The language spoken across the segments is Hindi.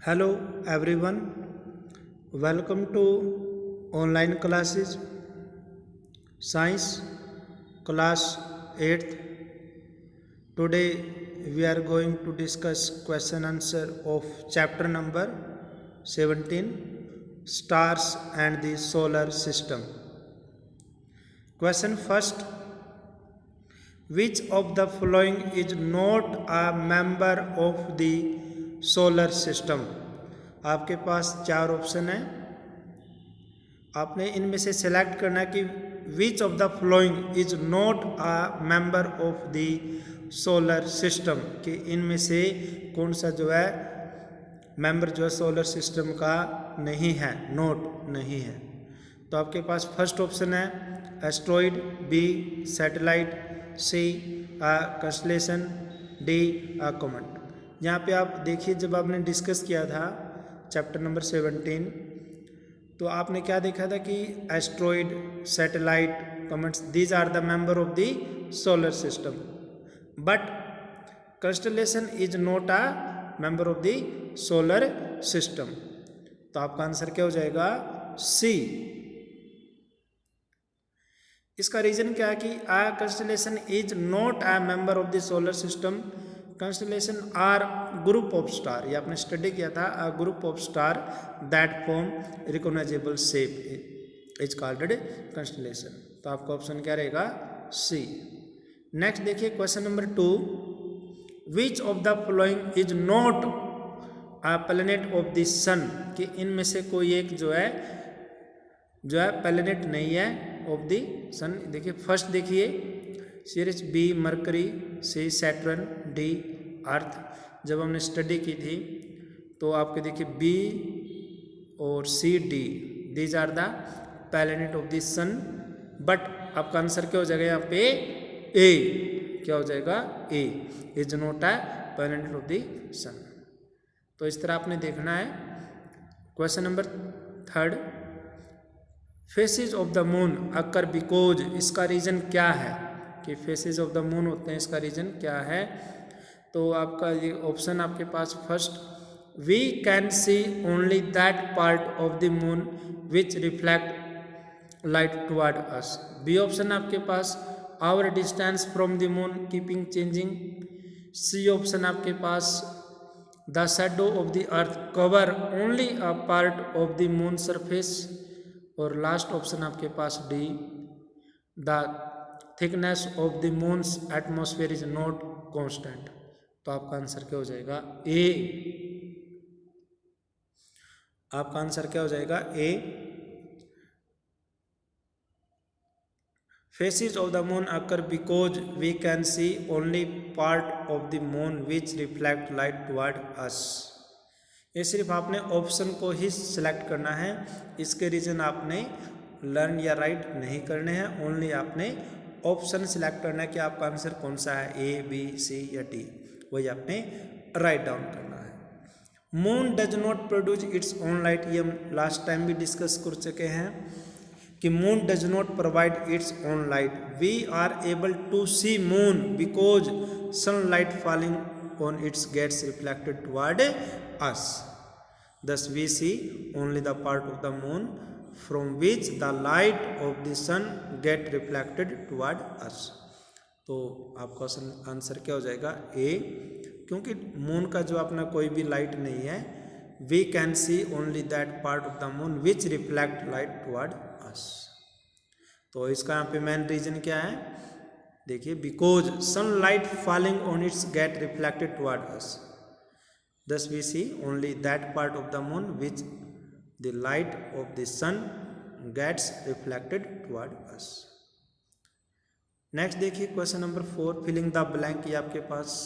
Hello everyone, welcome to online classes Science class 8th. Today we are going to discuss question answer of chapter number 17 Stars and the Solar System. Question first, which of the following is not a member of the solar system? आपके पास चार ऑप्शन है, आपने इनमें से सिलेक्ट करना है कि विच of the following is not a member of the solar system, कि इनमें से कौन सा जो है मेंबर जो है सोलर सिस्टम का नहीं है, नोट नहीं है। तो आपके पास फर्स्ट ऑप्शन है एस्ट्रॉइड, बी सैटेलाइट, सी कंस्टलेशन, डी कॉमेट। यहाँ पे आप देखिए, जब आपने डिस्कस किया था चैप्टर नंबर 17 तो आपने क्या देखा था कि asteroid, satellite, comets, these are the member of the solar system, but constellation is not a member of the solar system. तो आपका आंसर क्या हो जाएगा? सी। इसका रीजन क्या है कि a constellation is not a member of the solar system. Constellation are group of star, ये आपने स्टडी किया था, a group of star that form recognizable shape is called constellation. तो आपका ऑप्शन क्या रहेगा? सी। नेक्स्ट देखिए question number 2, which of the following is not a planet of the sun, कि इनमें से कोई एक जो है प्लैनेट नहीं है ऑफ द सन। देखिए फर्स्ट देखिए सीरीज बी मरकरी, सी सैटर्न, डी अर्थ। जब हमने स्टडी की थी तो आपके देखिए बी और C D these are the planet of the sun, but आपका आंसर क्या हो जाएगा यहाँ पे? ए। क्या हो जाएगा? A is not a planet of the sun. तो इस तरह आपने देखना है। Question number 3, faces of the moon occur because, इसका रीजन क्या है कि फेसेस ऑफ द मून होते हैं, इसका रीजन क्या है? तो आपका ये ऑप्शन आपके पास first, we can see only that part of the moon which reflect light toward us. B option आपके पास, our distance from the moon keeping changing. C option आपके पास, the shadow of the earth cover only a part of the moon surface. और लास्ट ऑप्शन आपके पास D, the thickness of the moon's atmosphere is not constant. तो आपका आंसर क्या हो जाएगा? ए। आपका आंसर क्या हो जाएगा? A. Faces of the moon occur because we can see only part of the moon which reflect light toward us. ये सिर्फ आपने ऑप्शन को ही सिलेक्ट करना है, इसके रीजन आपने लर्न या राइट नहीं करने हैं, ओनली आपने ऑप्शन सिलेक्ट करना है कि आपका आंसर कौन सा है, ए बी सी या डी, वही आपने राइट डाउन करना है। Moon does not produce it's own light, ये हम लास्ट टाइम भी डिस्कस कर चुके हैं कि moon does not provide its own light, we are able to see moon because sunlight falling on its gets reflected toward us. Thus we see only the part of the moon from which the light of the sun get reflected toward us. तो आपका आंसर क्या हो जाएगा? ए, क्योंकि मून का जो अपना कोई भी लाइट नहीं है, we can see only that part of the moon which reflect light toward us. तो इसका यहाँ पे मेन रीजन क्या है? देखिए because sunlight falling on it's get reflected toward us, thus we see only that part of the moon which the light of the sun gets reflected toward us. Next देखिए question number 4, filling the blank. ये आपके पास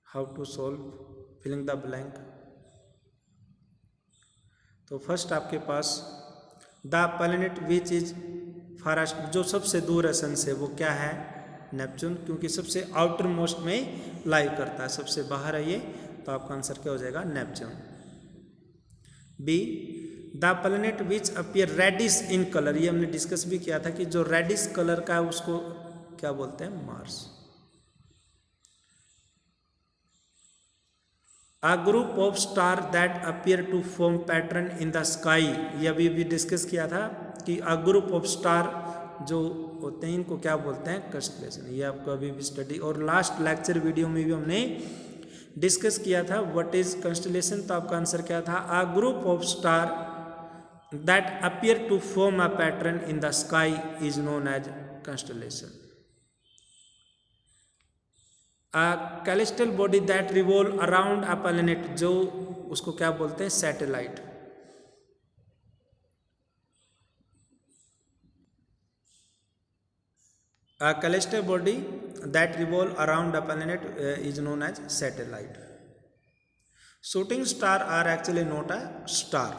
how to solve filling the blank. तो फर्स्ट आपके पास the planet which is farthest, जो सबसे दूर है सन से, वो क्या है? नेपच्यून, क्योंकि सबसे आउटर मोस्ट में लाई करता है, सबसे बाहर है ये। तो आपका आंसर क्या हो जाएगा? Neptune. B, the planet which appear reddish in colour, ये हमने डिस्कस भी किया था कि जो रेडिश कलर का है उसको क्या बोलते हैं? Mars. A group of star that appear to form pattern in the sky, ये अभी भी डिस्कस किया था कि a group of star जो होते हैं इनको क्या बोलते हैं, कंस्टलेशन। ये आपको अभी भी स्टडी, और लास्ट लेक्चर वीडियो में भी हमने डिस्कस किया था व्हाट इज कंस्टलेशन। तो आपका आंसर क्या था, a group of star that appear to form a pattern in the sky is known as constellation. A celestial body that revolve around a planet, जो उसको क्या बोलते हैं, satellite. A celestial body that revolve around a planet is known as satellite. Shooting star are actually not a star.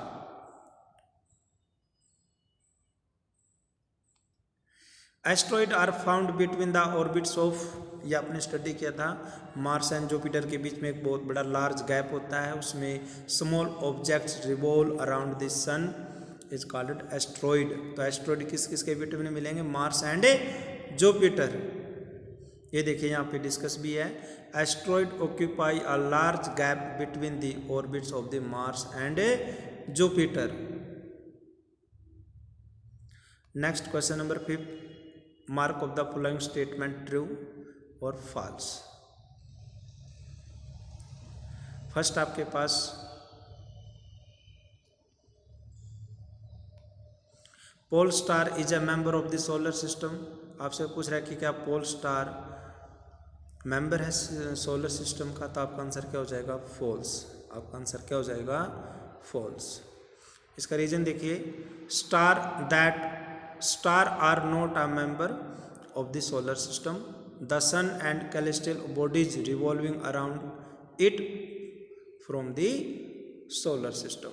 Asteroid are found between the orbits of, ये आपने स्टडी किया था, मार्स एंड जुपिटर के बीच में एक बहुत बड़ा लार्ज गैप होता है, उसमें small objects revolve around the sun is called asteroid. तो एस्ट्रॉइड किस किस के बीच में मिलेंगे, मार्स एंड जुपिटर। ये देखिए यहाँ पे डिस्कस भी है, asteroid occupy a large gap between the orbits of the Mars and Jupiter. Next question number 5, mark off the following statement true और फॉल्स। फर्स्ट आपके पास pole star is a member of the solar system. आपसे पूछ रहा है कि क्या पोल स्टार मेंबर है सोलर सिस्टम का, तो आपका आंसर क्या हो जाएगा, फॉल्स। आपका आंसर क्या हो जाएगा, फॉल्स। इसका रीजन देखिए, star are not a member of the solar system, the sun and celestial bodies revolving around it from the solar system.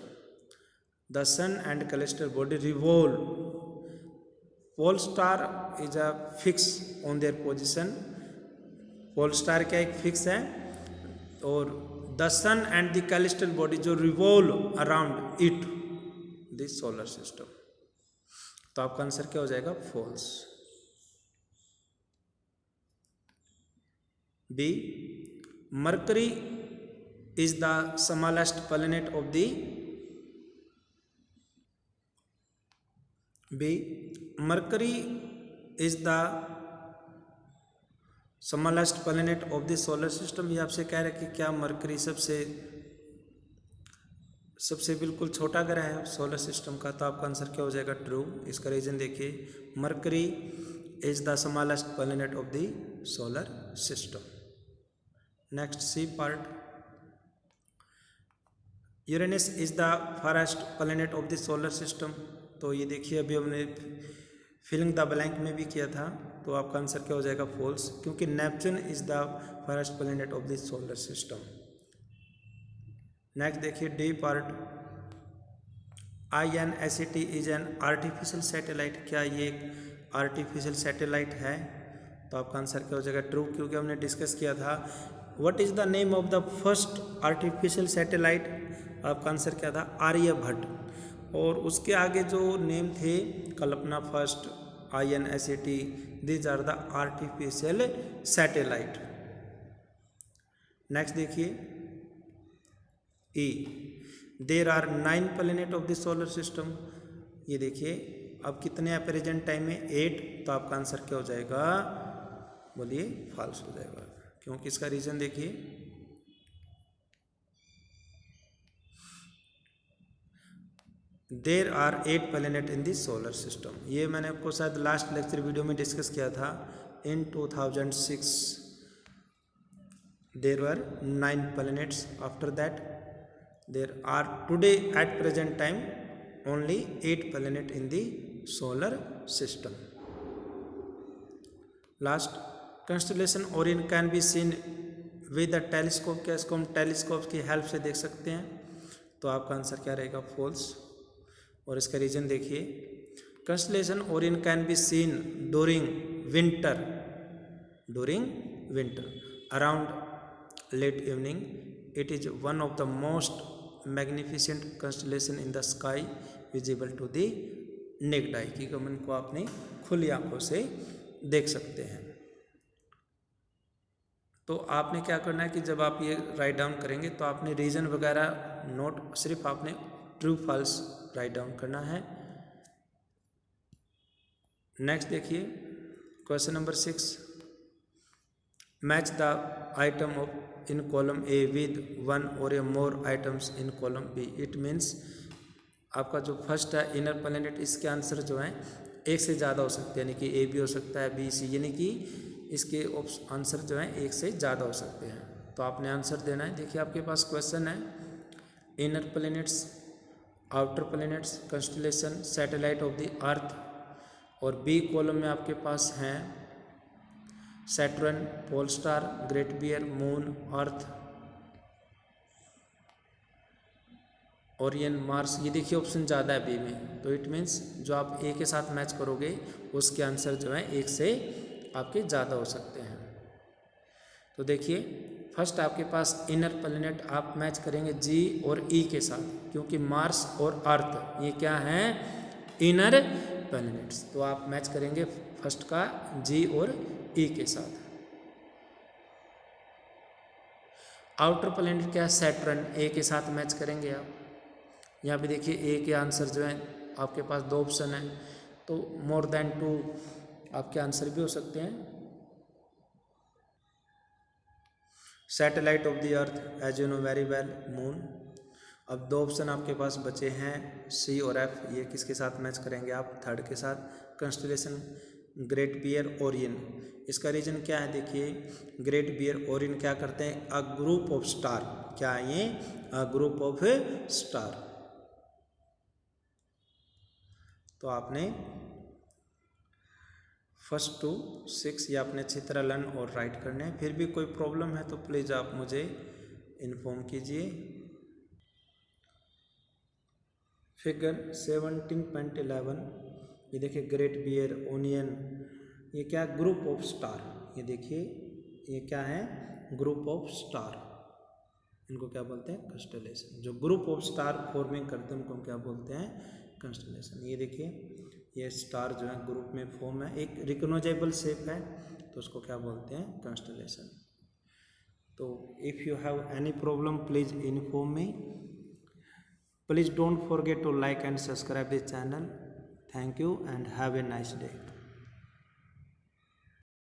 The sun and celestial body revolve, pole star is a fix on their position, pole star क्या एक फिक्स है, और the sun and the celestial body जो revolve around it the solar system. तो आपका आंसर क्या हो जाएगा, false. B, Mercury is the smallest planet of the, B, Mercury is the smallest planet of the solar system. ये आपसे कह रहे हैं कि क्या मरकरी सबसे बिल्कुल छोटा ग्रह है सोलर सिस्टम का, तो आपका आंसर क्या हो जाएगा, ट्रू। इसका रीजन देखिए, Mercury is the smallest planet of the solar system. Next C part, Uranus is the farthest planet of the solar system. तो ये देखिए अभी हमने फिलिंग द ब्लैंक में भी किया था, तो आपका आंसर क्या हो जाएगा, फॉल्स, क्योंकि Neptune is the farthest planet of the solar system. Next देखिए D part, INSAT is an artificial satellite. क्या ये एक आर्टिफिशियल सैटेलाइट है, तो आपका आंसर क्या हो जाएगा, ट्रू, क्योंकि हमने डिस्कस किया था what is the name of the first artificial satellite. आपका आंसर क्या था, आर्यभट्ट, और उसके आगे जो नेम थे, Kalpana first, INSAT, these are the artificial satellite. Next देखिए E, there are 9 planet of the solar system. ये देखिए अब कितने हैं प्रेजेंट टाइम में, 8, तो आपका आंसर क्या हो जाएगा, बोलिए, फॉल्स हो जाएगा, क्योंकि इसका रीजन देखिए, there are 8 planet in the solar system. ये मैंने आपको शायद लास्ट लेक्चर वीडियो में डिस्कस किया था। In 2006 there are 9 planets, after that there are today at present time only 8 planet in the solar system. Last, constellation Orion can be seen with the telescope। क्या इसको हम टेलीस्कोप की हेल्प से देख सकते हैं, तो आपका आंसर क्या रहेगा, फॉल्स। और इसका रीजन देखिए, constellation Orion can be seen during winter around late evening. It is one of the most magnificent constellation in the sky visible to the naked eye, कि हम इनको अपनी खुली आंखों से देख सकते हैं। तो आपने क्या करना है कि जब आप ये राइट डाउन करेंगे तो आपने रीजन वगैरह नोट, सिर्फ आपने ट्रू फॉल्स राइट डाउन करना है। नेक्स्ट देखिए question number 6, match the item of in column A with one और a more items in column B. It means आपका जो फर्स्ट है इनर प्लैनेट, इसके आंसर जो हैं एक से ज़्यादा हो सकते हैं, यानी कि ए भी हो सकता है, बी सी, यानी कि इसके आंसर जो हैं एक से ज़्यादा हो सकते हैं। तो आपने आंसर देना है। देखिए आपके पास क्वेश्चन है inner planets, outer planets, constellation, satellite of the earth, और बी कॉलम में आपके पास हैं Saturn, pole star, Great Bear, moon, earth, Orion, Mars. ये देखिए ऑप्शन ज़्यादा है बी में, तो इट मीन्स जो आप ए के साथ मैच करोगे उसके आंसर जो है एक से आपके ज़्यादा हो सकते हैं। तो देखिए फर्स्ट आपके पास इनर प्लैनेट आप मैच करेंगे जी और ई के साथ, क्योंकि मार्स और अर्थ ये क्या हैं, इनर प्लैनेट्स। तो आप मैच करेंगे फर्स्ट का जी और ई के साथ। आउटर प्लैनेट क्या है, सैटर्न, ए के साथ मैच करेंगे आप। यहाँ पे देखिए ए के आंसर जो हैं आपके पास दो ऑप्शन हैं, तो मोर देन 2 आपके आंसर भी हो सकते हैं। Satellite of the earth as you know very well, moon. अब दो ऑप्शन आपके पास बचे हैं सी और एफ, ये किसके साथ मैच करेंगे आप, थर्ड के साथ, कंस्टलेशन ग्रेट बियर, ओरियन। इसका रीजन क्या है, देखिए ग्रेट बियर, ओरियन क्या करते हैं, अ ग्रुप ऑफ स्टार। क्या है ये, अ ग्रुप ऑफ स्टार। तो आपने फर्स्ट 2 6 ये आपने अच्छी तरह लर्न और राइट करने हैं। फिर भी कोई प्रॉब्लम है तो प्लीज़ आप मुझे इन्फॉर्म कीजिए। फिगर 17.11, ये देखिए ग्रेट बियर, ओनियन, ये क्या, ग्रुप ऑफ स्टार। ये देखिए ये क्या है, ग्रुप ऑफ स्टार। इनको क्या बोलते हैं, कंस्टलेशन। जो ग्रुप ऑफ स्टार फॉर्मिंग करते हैं उनको हम क्या बोलते हैं, कंस्टलेशन। ये देखिए ये स्टार जो है ग्रुप में फॉर्म है, एक रिकॉग्नाइजेबल शेप है, तो उसको क्या बोलते हैं, कंस्टलेशन। तो if you have any problem please inform me. Please don't forget to like and subscribe this channel. Thank you and have a nice day.